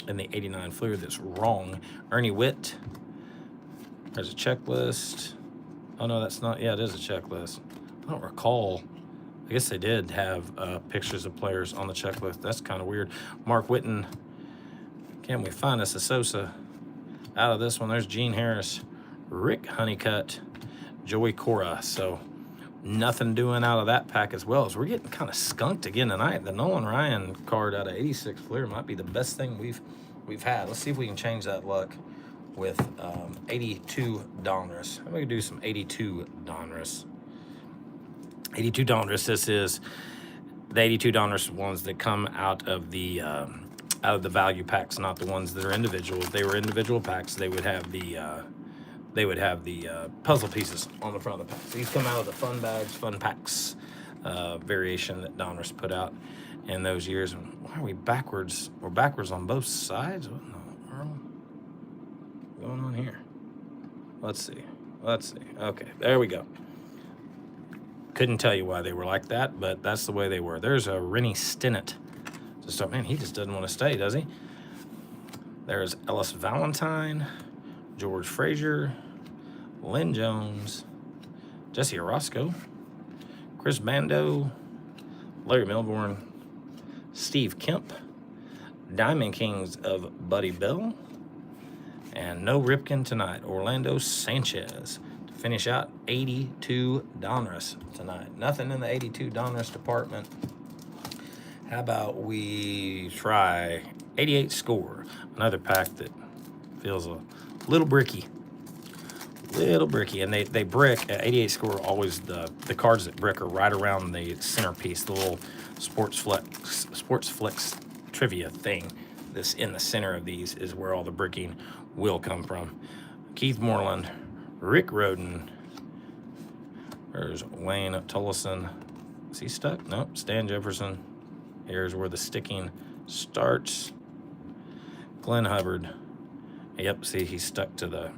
in the 89 Fleer that's wrong. Ernie Witt. There's a checklist. Oh, no, that's not. Yeah, it is a checklist. I don't recall. I guess they did have pictures of players on the checklist. That's kind of weird. Mark Whitten. Can we find us a Sosa out of this one? There's Gene Harris, Rick Honeycutt, Joey Cora. So nothing doing out of that pack as well. As we're getting kind of skunked again tonight. The Nolan Ryan card out of 86 Fleer might be the best thing we've had. Let's see if we can change that luck with 82 Donruss. I'm going to do some 82 Donruss. 82 Donruss. This is the 82 Donruss ones that come out of the value packs, not the ones that are individual. If they were individual packs, they would have the puzzle pieces on the front of the pack. These come out of the fun bags, fun packs variation that Donruss put out in those years. Why are we backwards? We're backwards on both sides. What in the world is going on here? Let's see. Okay, there we go. Couldn't tell you why they were like that, but that's the way they were. There's a Rennie Stennett. Man, he just doesn't want to stay, does he? There's Ellis Valentine, George Frazier, Lynn Jones, Jesse Orosco, Chris Bando, Larry Milbourne, Steve Kemp, Diamond Kings of Buddy Bell, and no Ripken tonight, Orlando Sanchez. Finish out 82 Donruss tonight. Nothing in the 82 Donruss department. How about we try 88 Score? Another pack that feels a little bricky. And they brick at 88 Score. Always the cards that brick are right around the centerpiece, the little Sports Flex trivia thing that's in the center of these is where all the bricking will come from. Keith Moreland, Rick Roden. There's Wayne Tullison. Is he stuck? Nope. Stan Jefferson. Here's where the sticking starts. Glenn Hubbard. Yep, see, he's stuck to the...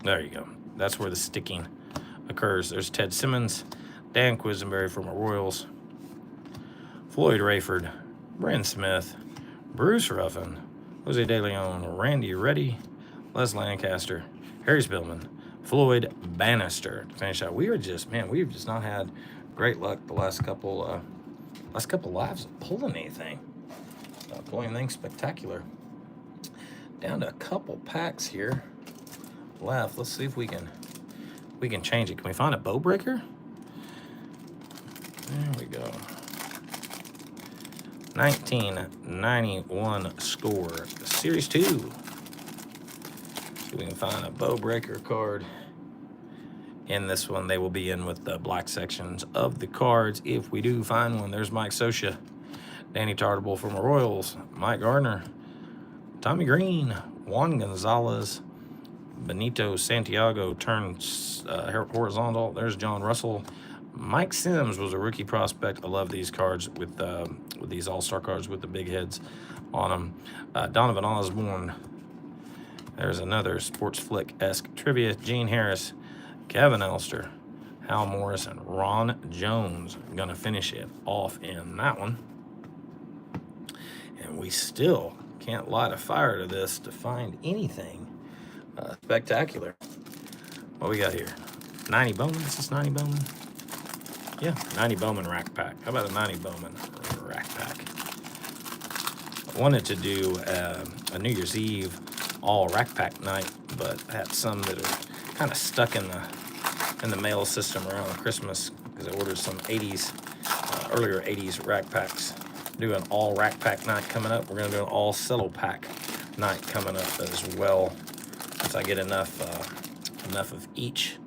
There you go. That's where the sticking occurs. There's Ted Simmons. Dan Quisenberry from the Royals. Floyd Rayford. Bryn Smith. Bruce Ruffin. Jose De Leon. Randy Reddy. Les Lancaster. Harry Spillman. Floyd Bannister to finish out. We've just not had great luck the last couple lives of pulling anything. Pulling anything spectacular. Down to a couple packs here left. Let's see if we can change it. Can we find a bow breaker? There we go. 1991 Score Series 2. See if we can find a bow breaker card. In this one, they will be in with the black sections of the cards. If we do find one, there's Mike Scioscia, Danny Tartabull from the Royals, Mike Gardner, Tommy Green, Juan Gonzalez, Benito Santiago turns horizontal. There's John Russell. Mike Sims was a rookie prospect. I love these cards with these all-star cards with the big heads on them. Donovan Osborne. There's another Sports Flick-esque trivia. Gene Harris, Kevin Elster, Hal Morris, and Ron Jones are going to finish it off in that one. And we still can't light a fire to this to find anything spectacular. What we got here? 90 Bowman? Is this 90 Bowman? Yeah, 90 Bowman rack pack. How about a 90 Bowman rack pack? I wanted to do a New Year's Eve all rack pack night, but I had some that are kind of stuck in the mail system around Christmas because I ordered some 80s, earlier 80s rack packs. Do an all rack pack night coming up. We're going to do an all cello pack night coming up as well. Once I get enough of each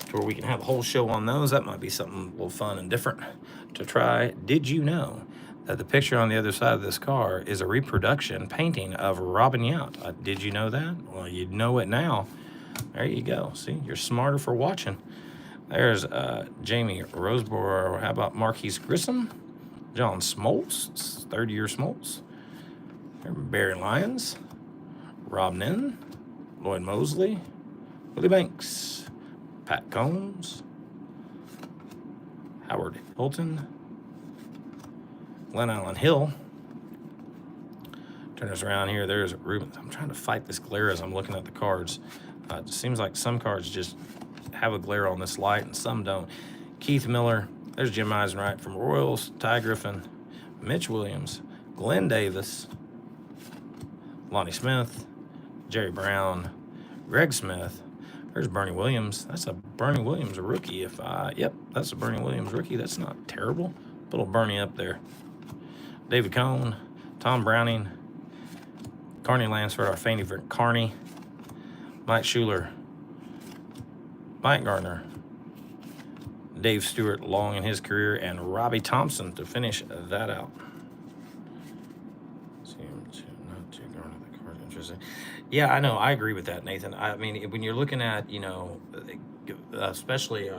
to where we can have a whole show on those. That might be something a little fun and different to try. Did you know that the picture on the other side of this car is a reproduction painting of Robin Yount? Did you know that? Well, you know it now. There you go. See, you're smarter for watching. There's Jamie Roseborough. How about Marquise Grissom? John Smoltz, third-year Smoltz. Barry Lyons. Rob Nin. Lloyd Mosley. Willie Banks. Pat Combs. Howard Hilton. Glenn Allen Hill. Turn us around here. There's Ruben. I'm trying to fight this glare as I'm looking at the cards. It seems like some cards just have a glare on this light and some don't. Keith Miller. There's Jim Eisenwright from Royals. Ty Griffin. Mitch Williams. Glenn Davis. Lonnie Smith. Jerry Brown. Greg Smith. There's Bernie Williams. That's a Bernie Williams rookie. Yep, that's a Bernie Williams rookie. That's not terrible. Put a little Bernie up there. David Cohn. Tom Browning. Carney Lansford, our favorite Carney. Mike Schuler. Mike Gardner. Dave Stewart long in his career, and Robbie Thompson to finish that out. Not too Gardner, the card interesting. Yeah, I know. I agree with that, Nathan. I mean, when you're looking at, especially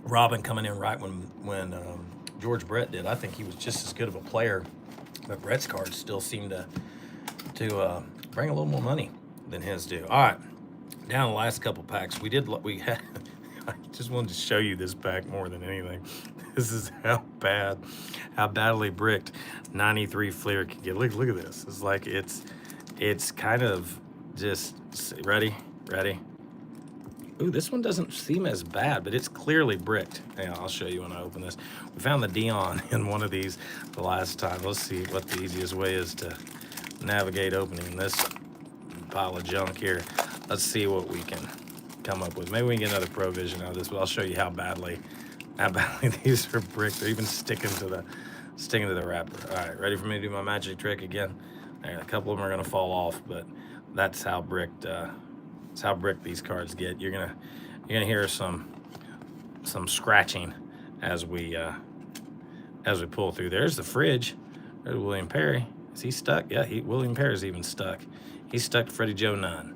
Robin coming in right when George Brett did, I think he was just as good of a player. But Brett's cards still seem to bring a little more money than his do. All right, down the last couple packs, we had. I just wanted to show you this pack more than anything. This is how badly bricked 93 Fleer can get. Look at this. It's like it's kind of just ready. Ooh, this one doesn't seem as bad, but it's clearly bricked. Yeah, I'll show you when I open this. We found the Dion in one of these the last time. Let's see what the easiest way is to navigate opening this pile of junk here. Let's see what we can come up with. Maybe we can get another Provision out of this, but I'll show you how badly these are bricked. They're even sticking to the wrapper. All right, ready for me to do my magic trick again? All right, a couple of them are gonna fall off, but that's how bricked these cards get. You're gonna hear some scratching as we pull through. There's the fridge. There's William Perry. Is he stuck? Yeah, William Perry's even stuck. He's stuck to Freddie Joe Nunn.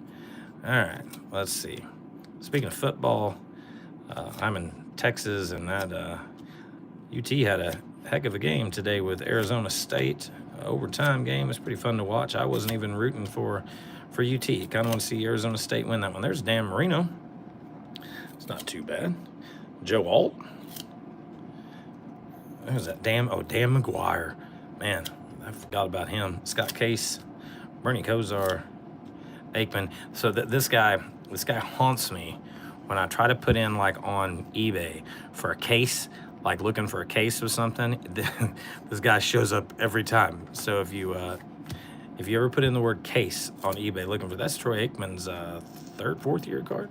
All right, let's see. Speaking of football, I'm in Texas, and that UT had a heck of a game today with Arizona State. Overtime game. It's pretty fun to watch. I wasn't even rooting for UT. Kind of want to see Arizona State win that one. There's Dan Marino. It's not too bad. Joe Alt. There's that Dan McGuire. Man, I forgot about him. Scott Case. Bernie Kosar. Aikman. So this guy haunts me when I try to put in like on eBay for a case, like looking for a case or something. This guy shows up every time. So if you ever put in the word case on eBay looking for, that's Troy Aikman's fourth year card.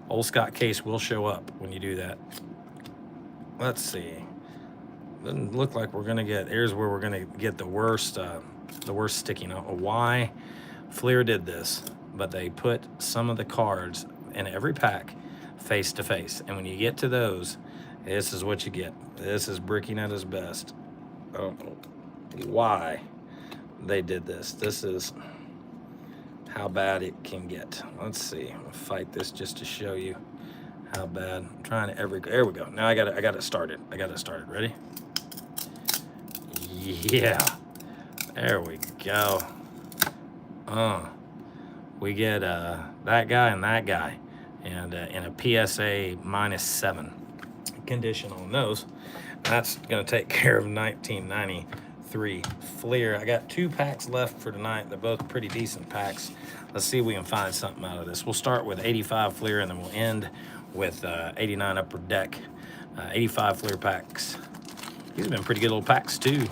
Old Scott Case will show up when you do that. Let's see. Doesn't look like we're gonna get. Here's where we're gonna get the worst sticking. I don't know why Fleer did this, but they put some of the cards in every pack face to face, and when you get to those, this is what you get. This is bricking at its best. I don't know why they did this. This is how bad it can get. Let's see. I'll fight this just to show you how bad. I'm trying to there we go. Now I got it started. Ready? Yeah. There we go. We get that guy and that guy, and in a PSA -7 condition on those. That's going to take care of 1993 Fleer. I got 2 packs left for tonight. They're both pretty decent packs. Let's see if we can find something out of this. We'll start with 85 Fleer, and then we'll end with 89 Upper Deck. 85 Fleer packs. These have been pretty good little packs too,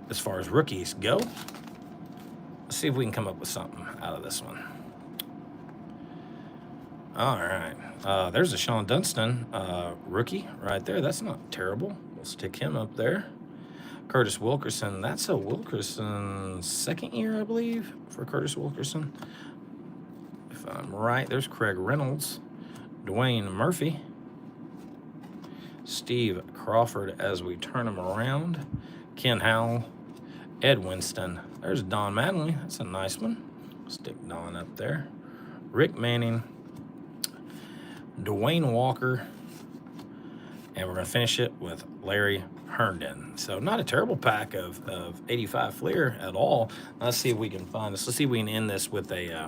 as far as rookies go. Let's see if we can come up with something out of this one. All right. There's a Sean Dunston rookie right there. That's not terrible. We'll stick him up there. Curtis Wilkerson. That's a Wilkerson second year, I believe, for Curtis Wilkerson. If I'm right, there's Craig Reynolds, Dwayne Murphy, Steve Crawford as we turn him around, Ken Howell, Ed Winston. There's Don Mattingly. That's a nice one. Stick Don up there. Rick Manning, Dwayne Walker, and we're going to finish it with Larry Herndon. So not a terrible pack of 85 Fleer at all. Let's see if we can find this. Let's see if we can end this with a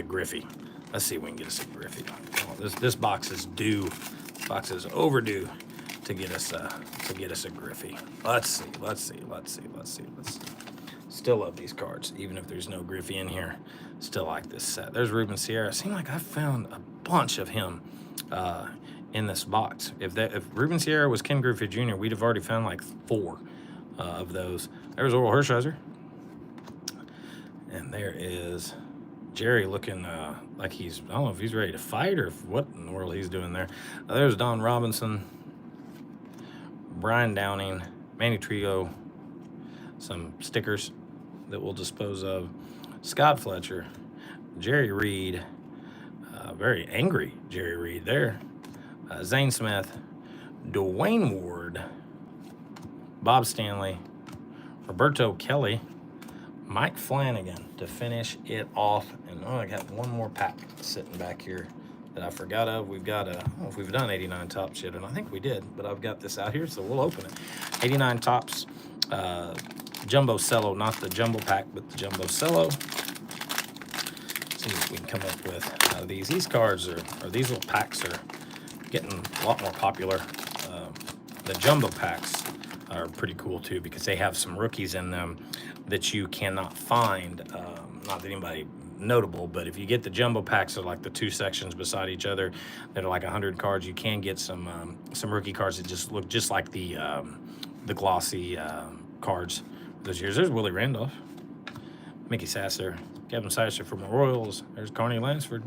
Griffey. Let's see if we can get us a Griffey. Oh, this box is due. Box is overdue to get us a Griffey. Let's see. Still love these cards, even if there's no Griffey in here. Still like this set. There's Ruben Sierra. It seemed like I found a bunch of him in this box. If Ruben Sierra was Ken Griffey Jr., we'd have already found like 4 of those. There's Oral Hershiser. And there is Jerry looking like he's, I don't know if he's ready to fight or what in the world he's doing there. There's Don Robinson, Brian Downing, Manny Trio, some stickers that we'll dispose of, Scott Fletcher, Jerry Reed, very angry Jerry Reed there, Zane Smith, Dwayne Ward, Bob Stanley, Roberto Kelly, Mike Flanagan to finish it off. And I got one more pack sitting back here that I forgot of. We've got I don't know if we've done 89 Topps yet, and I think we did, but I've got this out here, so we'll open it. 89 Topps Jumbo Cello, not the jumbo pack, but the Jumbo Cello. See if we can come up with these. These cards or these little packs are getting a lot more popular. The jumbo packs are pretty cool too, because they have some rookies in them that you cannot find. Not that anybody notable, but if you get the jumbo packs, they're like the 2 sections beside each other that are like 100 cards. You can get some rookie cards that just look just like the glossy cards those years. There's Willie Randolph, Mickey Sasser, Kevin Sasser from the Royals. There's Carney Lansford.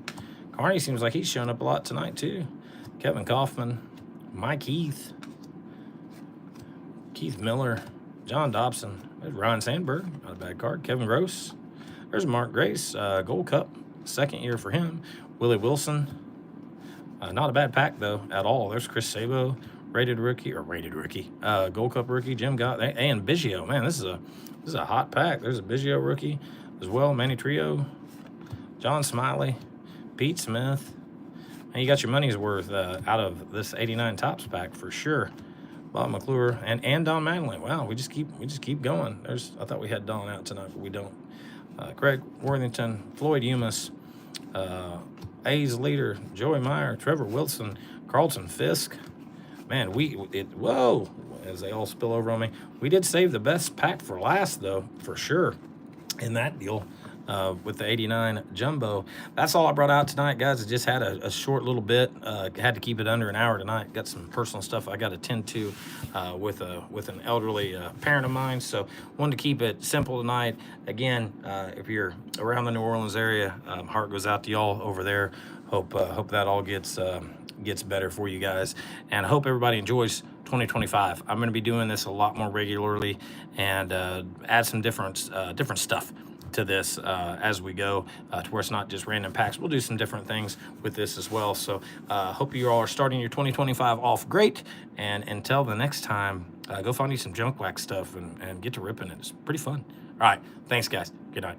Carney seems like he's showing up a lot tonight too. Kevin Kaufman, Mike Heath, Keith Miller, John Dobson. There's Ryan Sandberg, not a bad card. Kevin Gross. There's Mark Grace, Gold Cup, second year for him. Willie Wilson, not a bad pack though at all. There's Chris Sabo, rated rookie, Gold Cup rookie. Jim Gott and Biggio. Man, this is a hot pack. There's a Biggio rookie as well. Manny Trio, John Smiley, Pete Smith. And you got your money's worth out of this 89 Topps pack for sure. Bob McClure and Don Mattingly. Wow, we just keep going. I thought we had Don out tonight, but we don't. Craig Worthington, Floyd Umas, A's leader, Joey Meyer, Trevor Wilson, Carlton Fisk. Man, whoa, as they all spill over on me. We did save the best pack for last, though, for sure, in that deal with the 89 Jumbo. That's all I brought out tonight, guys. I just had a short little bit. Had to keep it under an hour tonight. Got some personal stuff I got to tend to with an elderly parent of mine. So wanted to keep it simple tonight. Again, if you're around the New Orleans area, heart goes out to y'all over there. Hope that all gets better for you guys, and I hope everybody enjoys 2025. I'm going to be doing this a lot more regularly and add some different stuff to this as we go, to where it's not just random packs. We'll do some different things with this as well. So hope you all are starting your 2025 off great, and until the next time, go find you some junk wax stuff and get to ripping it. It's pretty fun. All right, thanks guys. Good night.